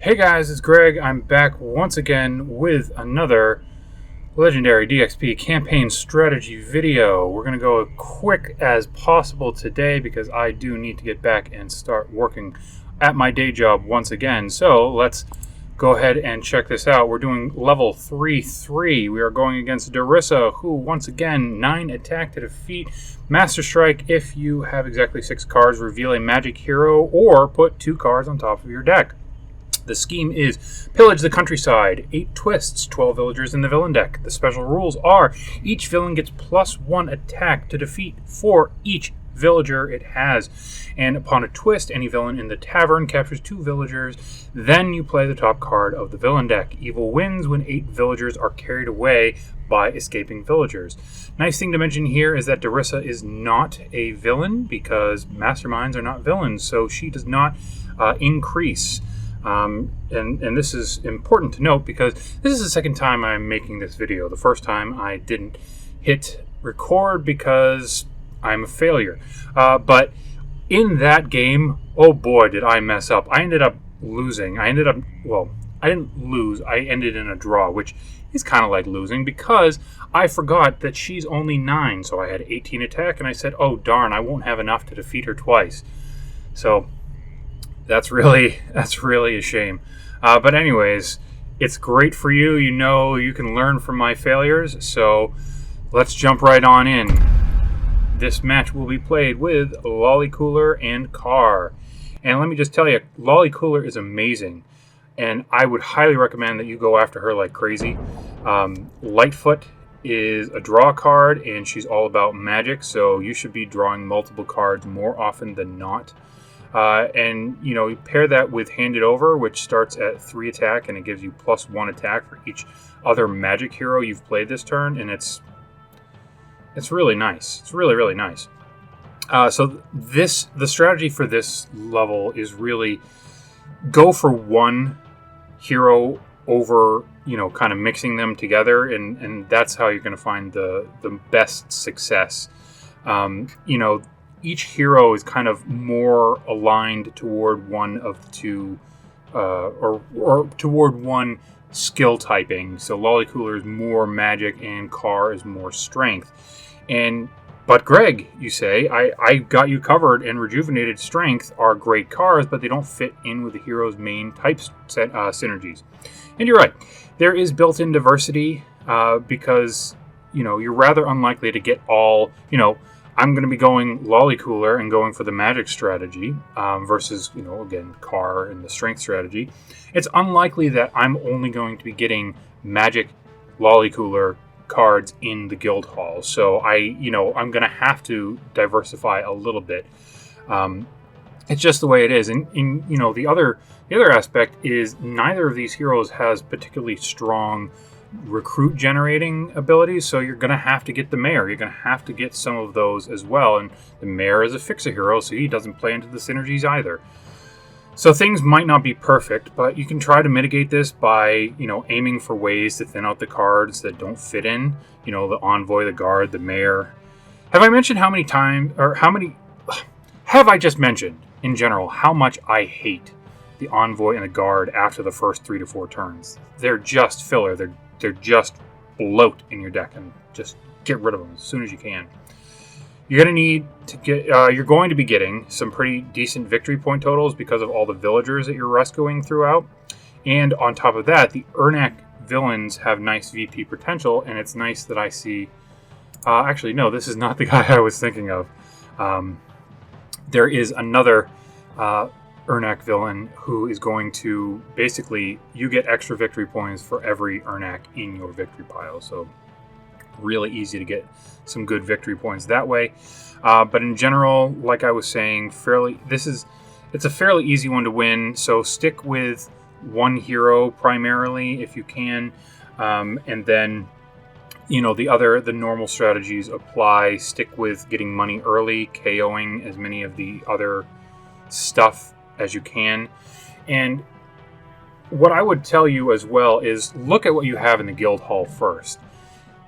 Hey guys, it's Greg. I'm back once again with another Legendary DXP campaign strategy video. We're going to go as quick as possible today because I do need to get back and start working at my day job once again. So let's go ahead and check this out. We're doing level 3-3. We are going against Darissa, who once again 9 attack to defeat. Master Strike: if you have exactly 6 cards, reveal a magic hero or put 2 cards on top of your deck. The scheme is pillage the countryside, 8 twists, 12 villagers in the villain deck. The special rules are each villain gets +1 attack to defeat for each villager it has. And upon a twist, any villain in the tavern captures 2 villagers. Then you play the top card of the villain deck. Evil wins when 8 villagers are carried away by escaping villagers. Nice thing to mention here is that Darissa is not a villain because masterminds are not villains, so she does not increase. And this is important to note because this is the second time I'm making this video. The first time I didn't hit record because I'm a failure. But in that game, oh boy, did I mess up. I ended up losing. I didn't lose. I ended in a draw, which is kind of like losing because I forgot that she's only 9. So I had 18 attack and I said, oh darn, I won't have enough to defeat her twice. So that's really a shame. But anyways, it's great for you. You know you can learn from my failures. So let's jump right on in. This match will be played with Lollycooler and Cawr. And let me just tell you, Lollycooler is amazing. And I would highly recommend that you go after her like crazy. Lightfoot is a draw card, and she's all about magic. So you should be drawing multiple cards more often than not. And, you know, you pair that with Hand It Over, which starts at 3 attack, and it gives you +1 attack for each other magic hero you've played this turn, and it's really nice. It's really, really nice. So the strategy for this level is really go for one hero over, you know, kind of mixing them together, and that's how you're going to find the best success. You know, each hero is kind of more aligned toward one of the two, or toward one skill typing. So Lollycooler is more magic and Cawr is more strength. But Greg, you say, I got you covered, and Rejuvenated Strength are great cards, but they don't fit in with the hero's main type synergies. And you're right, there is built-in diversity because, you know, you're rather unlikely to get all, you know, I'm going to be going Lollycooler and going for the magic strategy versus, you know, again, Cawr and the strength strategy. It's unlikely that I'm only going to be getting magic Lollycooler cards in the guild hall. So I'm going to have to diversify a little bit. It's just the way it is. And you know, the other aspect is neither of these heroes has particularly strong recruit generating abilities, so you're going to have to get the mayor. You're going to have to get some of those as well, and the mayor is a fixer hero, so he doesn't play into the synergies either. So things might not be perfect, but you can try to mitigate this by, you know, aiming for ways to thin out the cards that don't fit in. You know, the envoy, the guard, the mayor. Have I mentioned have I just mentioned in general how much I hate the envoy and the guard after the first 3 to 4 turns? They're just filler. They're just bloat in your deck, and just get rid of them as soon as you can. You're going to need to get. You're going to be getting some pretty decent victory point totals because of all the villagers that you're rescuing throughout. And on top of that, the Ernak villains have nice VP potential, and it's nice that I see. Actually, no, this is not the guy I was thinking of. There is another Ernak villain who is going to basically, you get extra victory points for every Ernak in your victory pile. So really easy to get some good victory points that way. But in general, like I was saying, it's a fairly easy one to win. So stick with one hero primarily if you can, and then, you know, the normal strategies apply. Stick with getting money early, KOing as many of the other stuff as you can. And what I would tell you as well is look at what you have in the guild hall first.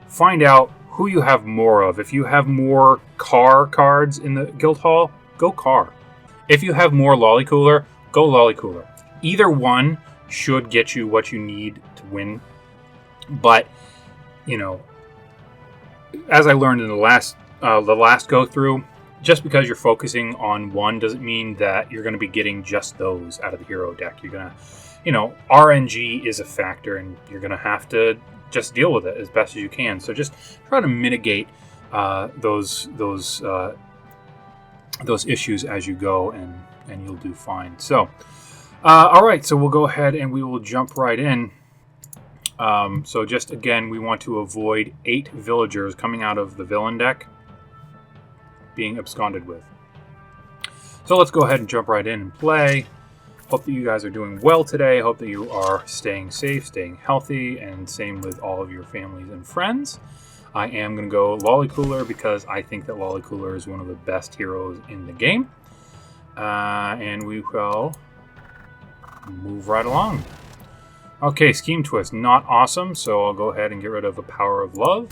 Find out who you have more of. If you have more Cawr cards in the guild hall, go Cawr. If you have more Lollycooler, go Lollycooler. Either one should get you what you need to win. But, you know, as I learned in the last go through, just because you're focusing on one doesn't mean that you're going to be getting just those out of the hero deck. You're going to, you know, RNG is a factor, and you're going to have to just deal with it as best as you can. So just try to mitigate those issues as you go, and you'll do fine. So, all right, so we'll go ahead and we will jump right in. So just again, we want to avoid 8 villagers coming out of the villain deck being absconded with. So let's go ahead and jump right in and play. Hope that you guys are doing well today. Hope that you are staying safe, staying healthy, and same with all of your families and friends. I am going to go Lollycooler because I think that Lollycooler is one of the best heroes in the game. And we will move right along. Okay, Scheme Twist, not awesome, so I'll go ahead and get rid of the Power of Love.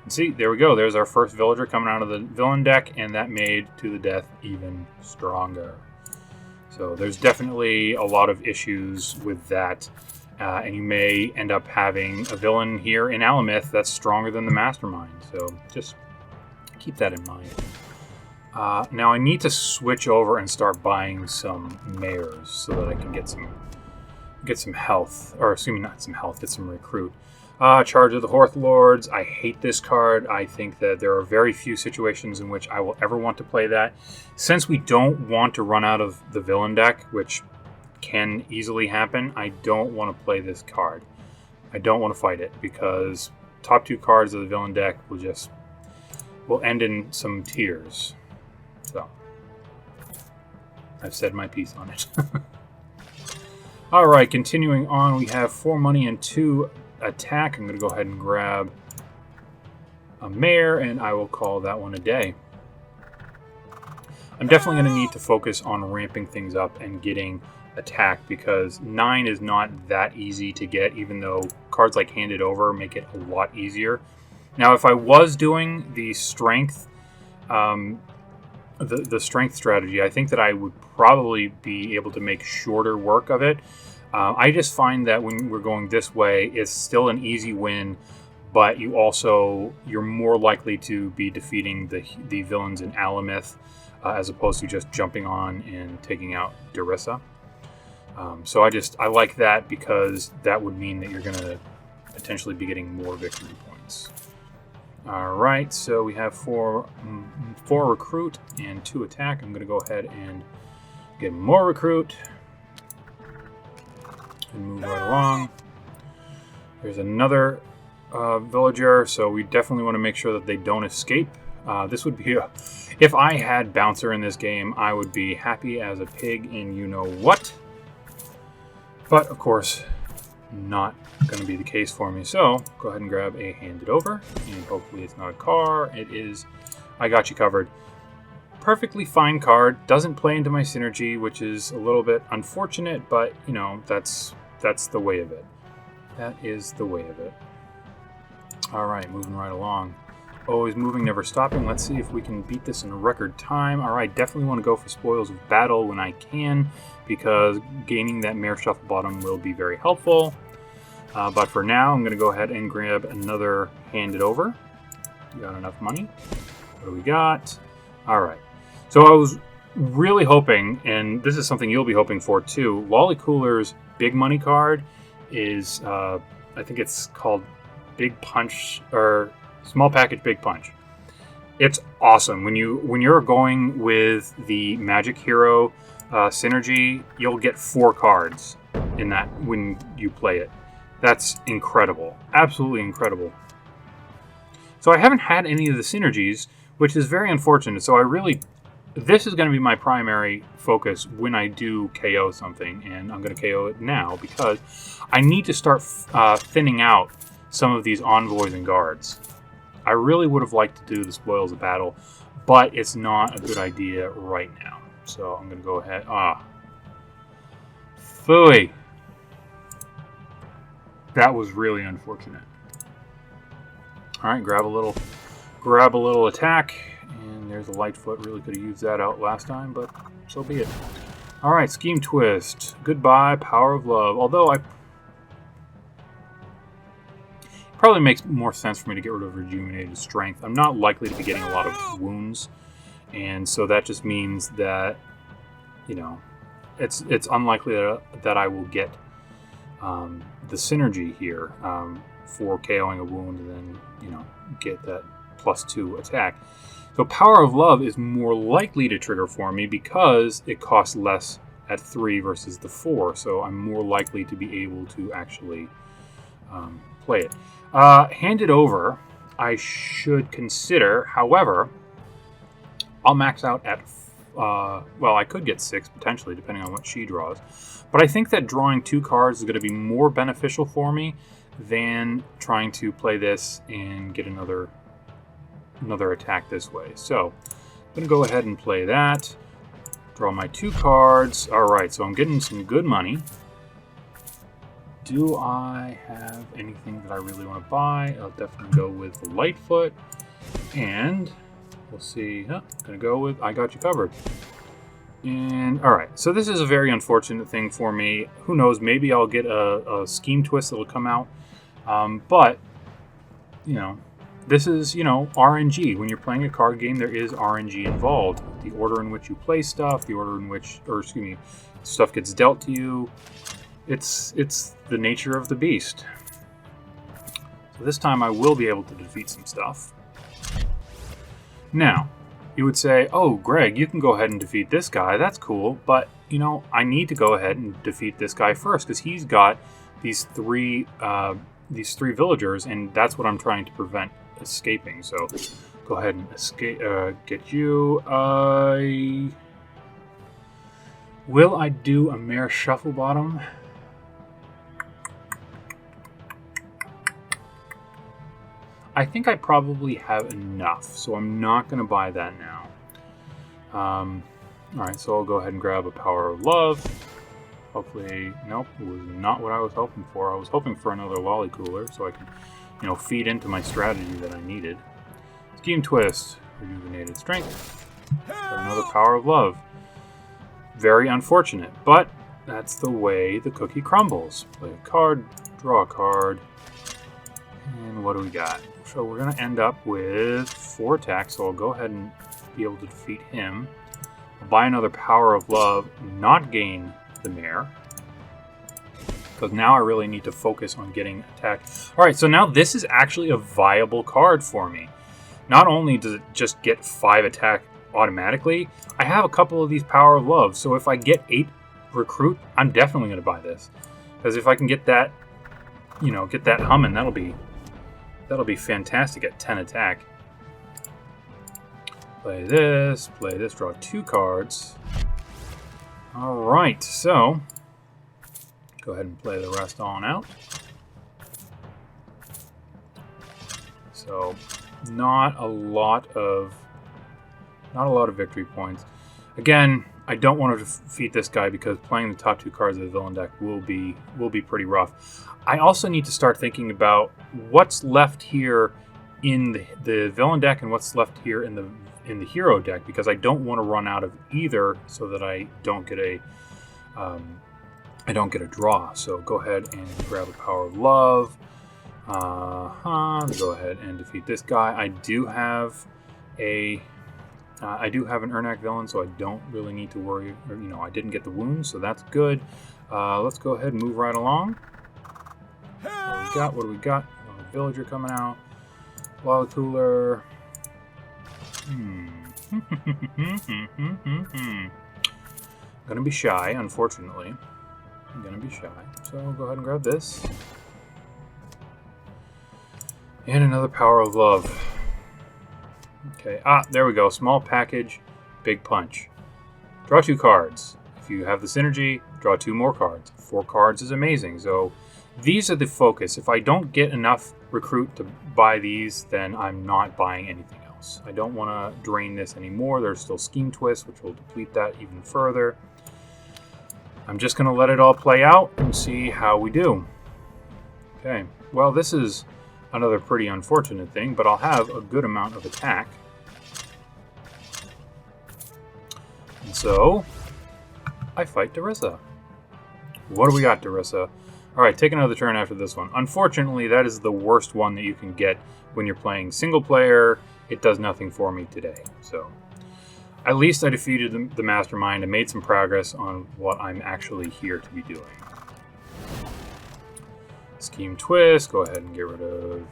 And see, there we go. There's our first villager coming out of the villain deck, and that made To the Death even stronger. So there's definitely a lot of issues with that, and you may end up having a villain here in Alamith that's stronger than the Mastermind. So just keep that in mind. Now I need to switch over and start buying some mares so that I can get some health, or assuming not some health, get some recruit. Charge of the Horth Lords. I hate this card. I think that there are very few situations in which I will ever want to play that. Since we don't want to run out of the villain deck, which can easily happen, I don't want to play this card. I don't want to fight it because top 2 cards of the villain deck will end in some tears. So I've said my piece on it. All right, continuing on, we have 4 money and 2 attack. I'm going to go ahead and grab a mare, and I will call that one a day. I'm definitely going to need to focus on ramping things up and getting attack, because 9 is not that easy to get, even though cards like Handed Over make it a lot easier. Now, if I was doing the strength, the strength strategy, I think that I would probably be able to make shorter work of it. I just find that when we're going this way, it's still an easy win, but you're more likely to be defeating the villains in Alamith as opposed to just jumping on and taking out Darissa. So I like that because that would mean that you're going to potentially be getting more victory points. All right, so we have 4 recruit and 2 attack. I'm going to go ahead and get more recruit and move right along. There's another villager, so we definitely want to make sure that they don't escape. This would be if I had Bouncer in this game, I would be happy as a pig in you know what. But of course, not going to be the case for me. So go ahead and grab a Handed Over, and hopefully it's not a car. It is. I got you covered. Perfectly fine card. Doesn't play into my synergy, which is a little bit unfortunate, but you know, that's the way of it. That is the way of it. All right, moving right along. Always moving, never stopping. Let's see if we can beat this in a record time. All right, definitely want to go for Spoils of Battle when I can, because gaining that Mare Shuffle Bottom will be very helpful. But for now, I'm going to go ahead and grab another Handed Over. Got enough money. What do we got? All right. So I was really hoping, and this is something you'll be hoping for too, Lollycooler's big money card is, I think it's called Big Punch, or Small Package Big Punch. It's awesome. When you're going with the Magic Hero synergy, you'll get 4 cards in that when you play it. That's incredible. Absolutely incredible. So I haven't had any of the synergies, which is very unfortunate. So this is going to be my primary focus when I do KO something, and I'm going to KO it now because I need to start thinning out some of these envoys and guards. I really would have liked to do the Spoils of Battle, but it's not a good idea right now. So I'm going to go ahead. Phooey. That was really unfortunate. All right, grab a little attack, and there's a Lightfoot. Really could have used that out last time, but so be it. Alright, Scheme Twist. Goodbye, Power of Love. Although it probably makes more sense for me to get rid of Rejuvenated Strength. I'm not likely to be getting a lot of wounds. And so that just means that, you know, it's unlikely that I will get the synergy here for KOing a wound and then, you know, get that +2 attack. So Power of Love is more likely to trigger for me because it costs less at 3 versus the 4. So I'm more likely to be able to actually play it. Hand it over, I should consider. However, I'll max out at, well, I could get 6 potentially, depending on what she draws. But I think that drawing 2 cards is going to be more beneficial for me than trying to play this and get another attack this way. So I'm going to go ahead and play that. Draw my 2 cards. All right, so I'm getting some good money. Do I have anything that I really want to buy? I'll definitely go with the Lightfoot. And we'll see. I'm going to go with I Got You Covered. And all right, so this is a very unfortunate thing for me. Who knows? Maybe I'll get a Scheme Twist that'll come out. But, you know, this is, you know, RNG. When you're playing a card game, there is RNG involved. The order in which you play stuff, the order in which, or excuse me, stuff gets dealt to you. It's the nature of the beast. So this time I will be able to defeat some stuff. Now, you would say, oh, Greg, you can go ahead and defeat this guy. That's cool. But, you know, I need to go ahead and defeat this guy first because he's got these three villagers, and that's what I'm trying to prevent escaping. So go ahead and escape. Get you. Will I do a Mare Shufflebottom? I think I probably have enough, so I'm not going to buy that now. Alright, so I'll go ahead and grab a Power of Love. Hopefully, nope, it was not what I was hoping for. I was hoping for another Lollycooler so I could, you know, feed into my strategy that I needed. Scheme Twist, Rejuvenated Strength. Got another Power of Love. Very unfortunate, but that's the way the cookie crumbles. Play a card, draw a card, and what do we got? So we're going to end up with 4 attacks, so I'll go ahead and be able to defeat him. I'll buy another Power of Love, not gain the Mare, because now I really need to focus on getting attacked. Alright, so now this is actually a viable card for me. Not only does it just get 5 attack automatically, I have a couple of these Power of Love, so if I get 8 recruit, I'm definitely going to buy this. Because if I can get that, you know, get that humming, that'll be fantastic at 10 attack. Play this, draw 2 cards. Alright, so go ahead and play the rest on out. So not a lot of victory points. Again, I don't want to defeat this guy because playing the top 2 cards of the villain deck will be pretty rough. I also need to start thinking about what's left here in the villain deck and what's left here in the hero deck, because I don't want to run out of either so that I don't get a draw. So go ahead and grab a Power of Love. Go ahead and defeat this guy. I do have an Ernak villain, so I don't really need to worry. Or, you know, I didn't get the wound, so that's good. Let's go ahead and move right along. What do we got? A villager coming out. Lollycooler. Gonna be shy, unfortunately. I'm gonna be shy. So I'll go ahead and grab this. And another Power of Love. Okay, there we go. Small package, big punch. Draw 2 cards. If you have the synergy, draw 2 more cards. 4 cards is amazing. So these are the focus. If I don't get enough recruit to buy these, then I'm not buying anything else. I don't want to drain this anymore. There's still Scheme Twist, which will deplete that even further. I'm just going to let it all play out and see how we do. Okay, well, this is another pretty unfortunate thing, but I'll have a good amount of attack. And so I fight Darissa. What do we got, Darissa? Alright, take another turn after this one. Unfortunately, that is the worst one that you can get when you're playing single player. It does nothing for me today. So, at least I defeated the mastermind and made some progress on what I'm actually here to be doing. Scheme Twist, go ahead and get rid of...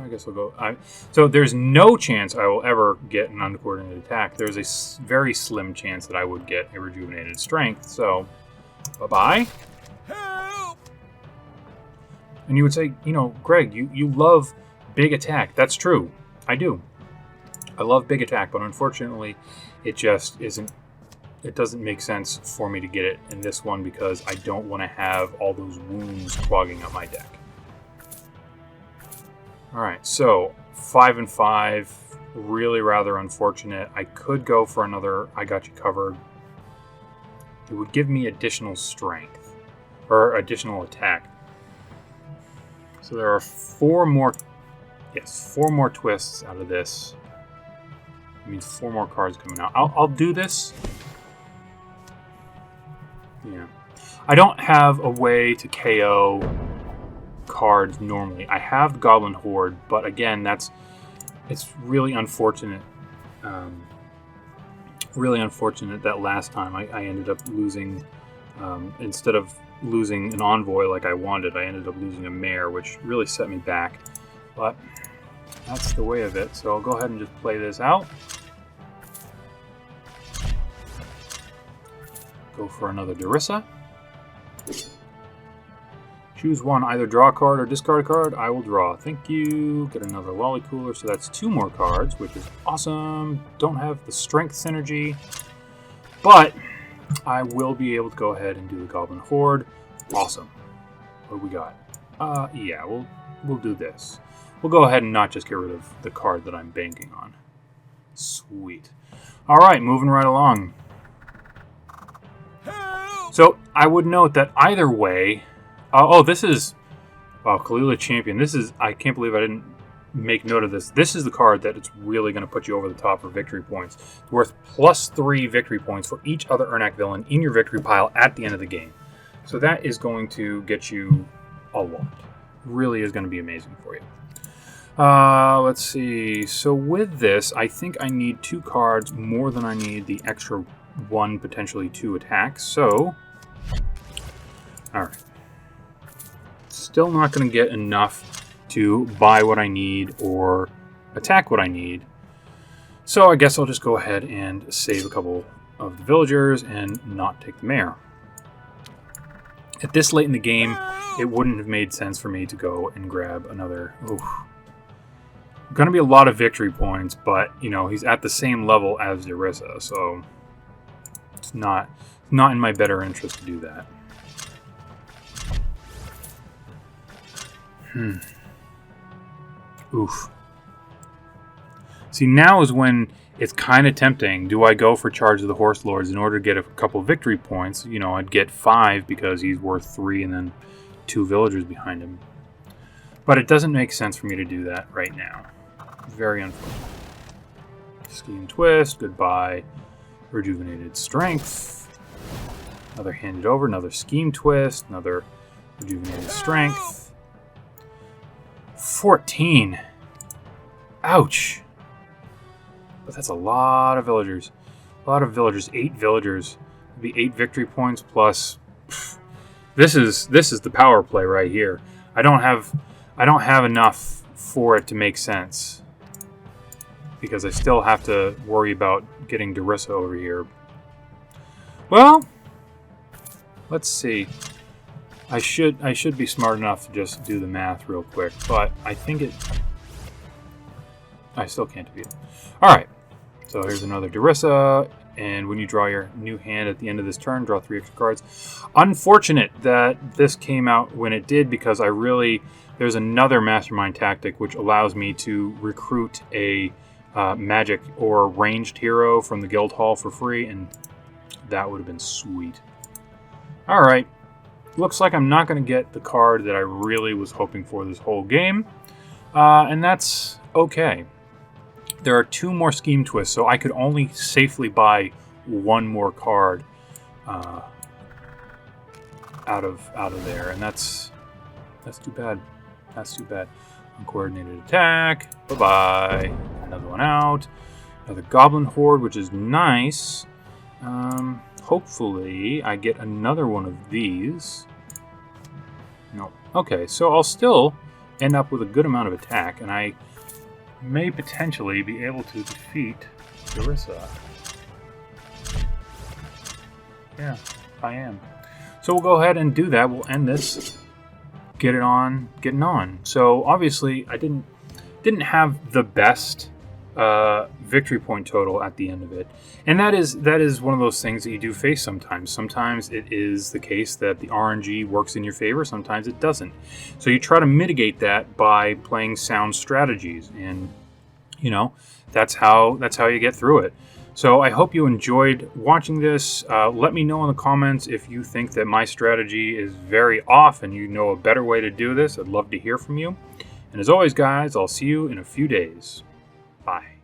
I guess I'll go... So there's no chance I will ever get an uncoordinated attack. There's a very slim chance that I would get a rejuvenated strength, so... Bye-bye. Help! And you would say, you know, Greg, you love big attack. That's true. I do. I love big attack, but unfortunately, it just isn't... It doesn't make sense for me to get it in this one because I don't want to have all those wounds clogging up my deck. Alright, so 5 and 5. Really rather unfortunate. I could go for another I got you covered. It would give me additional strength. Or additional attack. So there are 4 more twists out of this. It means 4 more cards coming out. I'll do this. Yeah. I don't have a way to KO cards normally. I have the Goblin Horde, but again, it's really unfortunate. Really unfortunate that last time I ended up losing, instead of losing an envoy like I wanted, I ended up losing a mare, which really set me back. But that's the way of it, so I'll go ahead and just play this out. Go for another Darissa. Choose one, either draw a card or discard a card. I will draw. Thank you. Get another Lollycooler, so that's 2 more cards, which is awesome. Don't have the strength synergy, but I will be able to go ahead and do the Goblin Horde. Awesome. What do we got? Yeah, we'll do this. We'll go ahead and not just get rid of the card that I'm banking on. Sweet. All right, moving right along. So I would note that either way, this is, wow, Kalila Champion. This is, I can't believe I didn't make note of this. This is the card that it's really going to put you over the top for victory points. It's worth +3 victory points for each other Ernak villain in your victory pile at the end of the game. So that is going to get you a lot. Really is going to be amazing for you. Let's see. So with this, I think I need 2 cards more than I need the extra 1, potentially 2 attacks. So, alright. Still not going to get enough to buy what I need or attack what I need. So I guess I'll just go ahead and save a couple of the villagers and not take the mare. At this late in the game, it wouldn't have made sense for me to go and grab another... Oof. Going to be a lot of victory points, but, you know, he's at the same level as Darissa, so it's not in my better interest to do that. Oof. See, now is when it's kind of tempting. Do I go for Charge of the Horse Lords in order to get a couple victory points? You know, I'd get 5 because he's worth 3 and then 2 villagers behind him. But it doesn't make sense for me to do that right now. Very unfortunate. Scheme Twist, goodbye. Rejuvenated Strength. Another Handed Over, another Scheme Twist, another Rejuvenated Strength. 14. Ouch. But that's a lot of villagers. A lot of villagers. 8 villagers. It'd be 8 victory points plus... This is the power play right here. I don't have enough for it to make sense. Because I still have to worry about getting Darissa over here. Well, let's see. I should be smart enough to just do the math real quick, but I think I still can't defeat it. Alright, so here's another Darissa, and when you draw your new hand at the end of this turn, draw 3 extra cards. Unfortunate that this came out when it did, because there's another mastermind tactic which allows me to recruit a magic or ranged hero from the guild hall for free, and that would have been sweet. Alright, looks like I'm not going to get the card that I really was hoping for this whole game, and that's okay. There are 2 more Scheme Twists, so I could only safely buy 1 more card out of there, and that's too bad. That's too bad. Uncoordinated attack. Bye-bye. Another one out. Another goblin horde, which is nice. Hopefully I get another one of these. No. Okay, so I'll still end up with a good amount of attack, and I may potentially be able to defeat Larissa. Yeah, I am. So we'll go ahead and do that. We'll end this. Getting on. So obviously I didn't have the best victory point total at the end of it, and that is one of those things that you do face sometimes. Sometimes it is the case that the RNG works in your favor, sometimes it doesn't. So you try to mitigate that by playing sound strategies, and you know that's how you get through it. So I hope you enjoyed watching this. Let me know in the comments if you think that my strategy is very off and you know a better way to do this. I'd love to hear from you. And as always, guys, I'll see you in a few days. Bye.